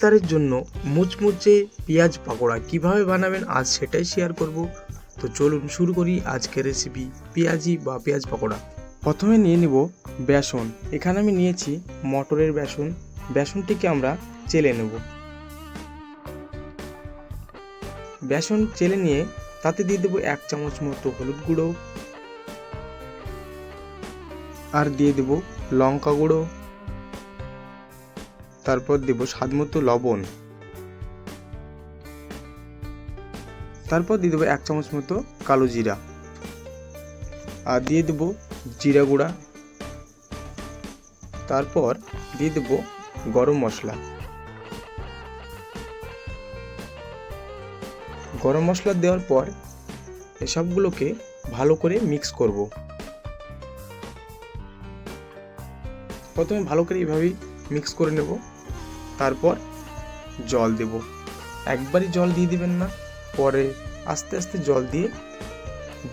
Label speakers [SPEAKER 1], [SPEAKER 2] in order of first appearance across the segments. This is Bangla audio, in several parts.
[SPEAKER 1] ইফতারের জন্য মুচমুচে পেঁয়াজ পাকোড়া কিভাবে বানাবেন আজ সেটাই শেয়ার করব। তো চলুন শুরু করি আজকের রেসিপি পেঁয়াজি বা পেঁয়াজ পাকোড়া। প্রথমে নিয়ে নেব বেসন। এখানে আমি নিয়েছি মটরের বেসন। বেসনটিকে আমরা চেলে নেব। বেসন চেলে নিয়ে তাতে দিয়ে দেবো 1 চামচ মতো হলুদ গুঁড়ো, আর দিয়ে দেব লঙ্কা গুঁড়ো, তারপর দেব স্বাদ মতো লবণ, তারপর দিয়ে দেবো 1 চামচ মতো কালো জিরা, আর দিয়ে দেব জিরা গুঁড়া, তারপর দিয়ে দেব গরম মশলা। গরম মশলা দেওয়ার পর এসবগুলোকে ভালো করে মিক্স করব। প্রথমে ভালো করে এইভাবেই মিক্স করে নেব। তারপর জল দেব। একবারই জল দিয়ে দিবেন না, পরে আস্তে আস্তে জল দিয়ে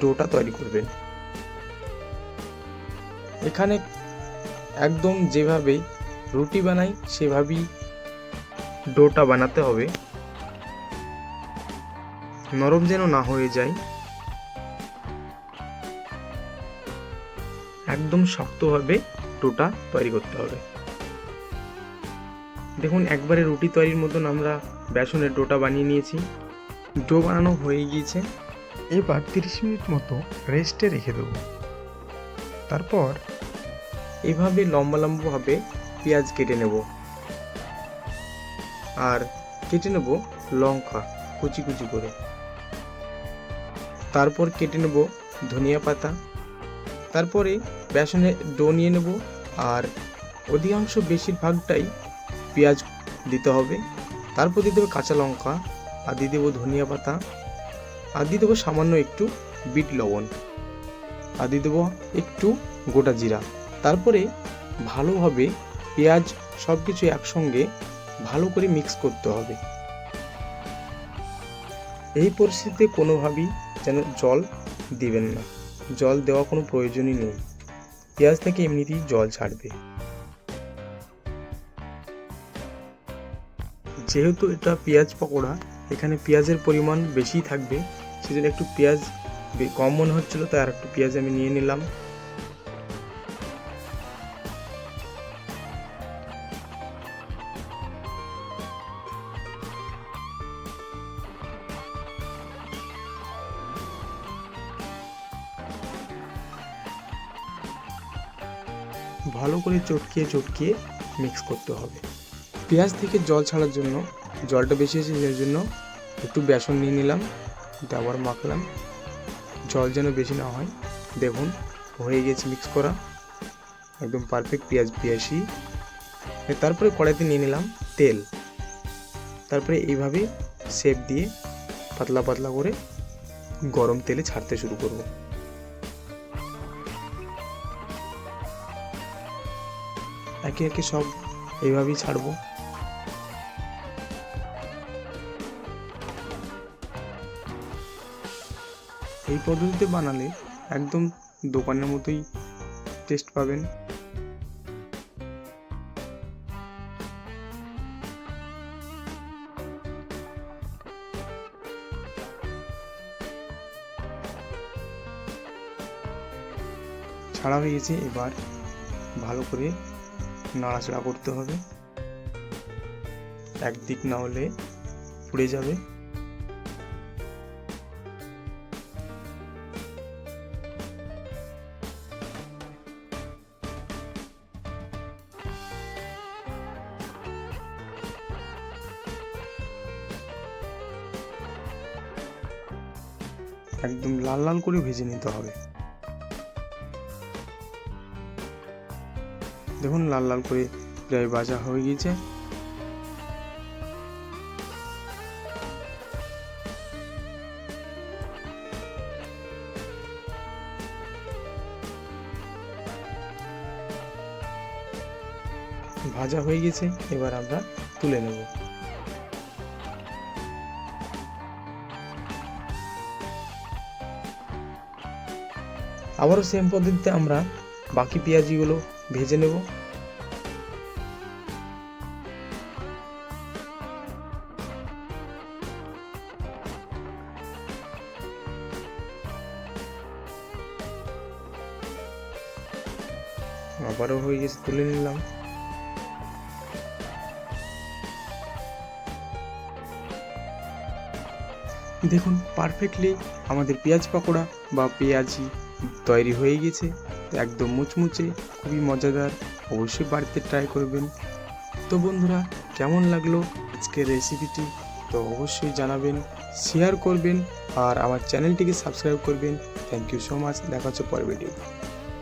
[SPEAKER 1] ডোটা তৈরি করবেন। এখানে একদম যেভাবে রুটি বানাই সেভাবেই ডোটা বানাতে হবে, নরম যেন না হয়ে যায়। একদম শক্তভাবে ডোটা তৈরি করতে হবে। দেখুন একবারে রুটি তৈরির মতন আমরা বেসনের ডোটা বানিয়ে নিয়েছি। ডো বানানো হয়ে গিয়েছে। এবার 30 মিনিট মতো রেস্টে রেখে দেবো। তারপর এভাবে লম্বা লম্বাভাবে পেঁয়াজ কেটে নেব, আর কেটে নেব লঙ্কা কুচি কুচি করে। তারপর কেটে নেব ধনিয়া পাতা। তারপরে বেসনের ডো নিয়ে নেব, আর অধিকাংশ বেশিরভাগটাই পেঁয়াজ দিতে হবে। তারপর দিয়ে দেবো কাঁচা লঙ্কা, আর দিয়ে দেবো ধনিয়া পাতা, আর দিয়ে দেবো সামান্য একটু বিট লবণ, আর দিয়ে দেবো একটু গোটা জিরা। তারপরে ভালোভাবে পেঁয়াজ সব কিছু একসঙ্গে ভালো করে মিক্স করতে হবে। এই পরিস্থিতিতে কোনোভাবেই যেন জল দিবেন না। জল দেওয়া কোনো প্রয়োজনই নেই, পেঁয়াজ থেকে এমনিতেই জল ছাড়বে। যেহেতু এটা পেঁয়াজ পকোড়া, এখানে পেঁয়াজের পরিমাণ বেশি থাকবে, সেজন্য একটু পেঁয়াজ কম মনে হচ্ছিল, তাই আর একটু পেঁয়াজ আমি নিয়ে নিলাম। ভালো করে চটকিয়ে চটকিয়ে মিক্স করতে হবে। পেঁয়াজ থেকে জল ছাড়ার জন্য, জলটা বেশি হয়েছে সেই জন্য একটু বেসন নিয়ে নিলাম, আবার মাখলাম, জল যেন বেশি না হয়। দেখুন হয়ে গেছে মিক্স করা, একদম পারফেক্ট পেঁয়াজ পেঁয়াজি। তারপরে কড়াইতে নিয়ে নিলাম তেল। তারপরে এইভাবে শেপ দিয়ে পাতলা পাতলা করে গরম তেলে ছাড়তে শুরু করব। একে একে সব এইভাবেই ছাড়বো। এই পদ্ধতিতে বানালে একদম দোকানের মতোই টেস্ট পাবেন। ছাড়া হয়ে গেছে, এবার ভালো করে নাড়াচাড়া করতে হবে, একদিক না হলে পুড়ে যাবে। একদম লাল লাল করে ভেজে নিতে হবে। দেখুন লাল লাল করে প্রায় ভাজা হয়ে গিয়েছে। ভাজা হয়ে গেছে, এবার আমরা তুলে নেব। আবারও সেম পদ্ধতিতে আমরা বাকি পেঁয়াজিগুলো ভেজে নেব। আবারও হয়ে গেছে, তুলে নিলাম। দেখুন পারফেক্টলি আমাদের পেঁয়াজ পকোড়া বা পেঁয়াজি তৈরি হয়ে গেছে, একদম মুচমুচে, খুবই মজাদার। অবশ্যই বাড়িতে ট্রাই করবেন। তো বন্ধুরা, কেমন লাগলো আজকের রেসিপিটি তো অবশ্যই জানাবেন, শেয়ার করবেন আর আমার চ্যানেলটিকে সাবস্ক্রাইব করবেন। Thank you so much. দেখা হচ্ছে পরের ভিডিও।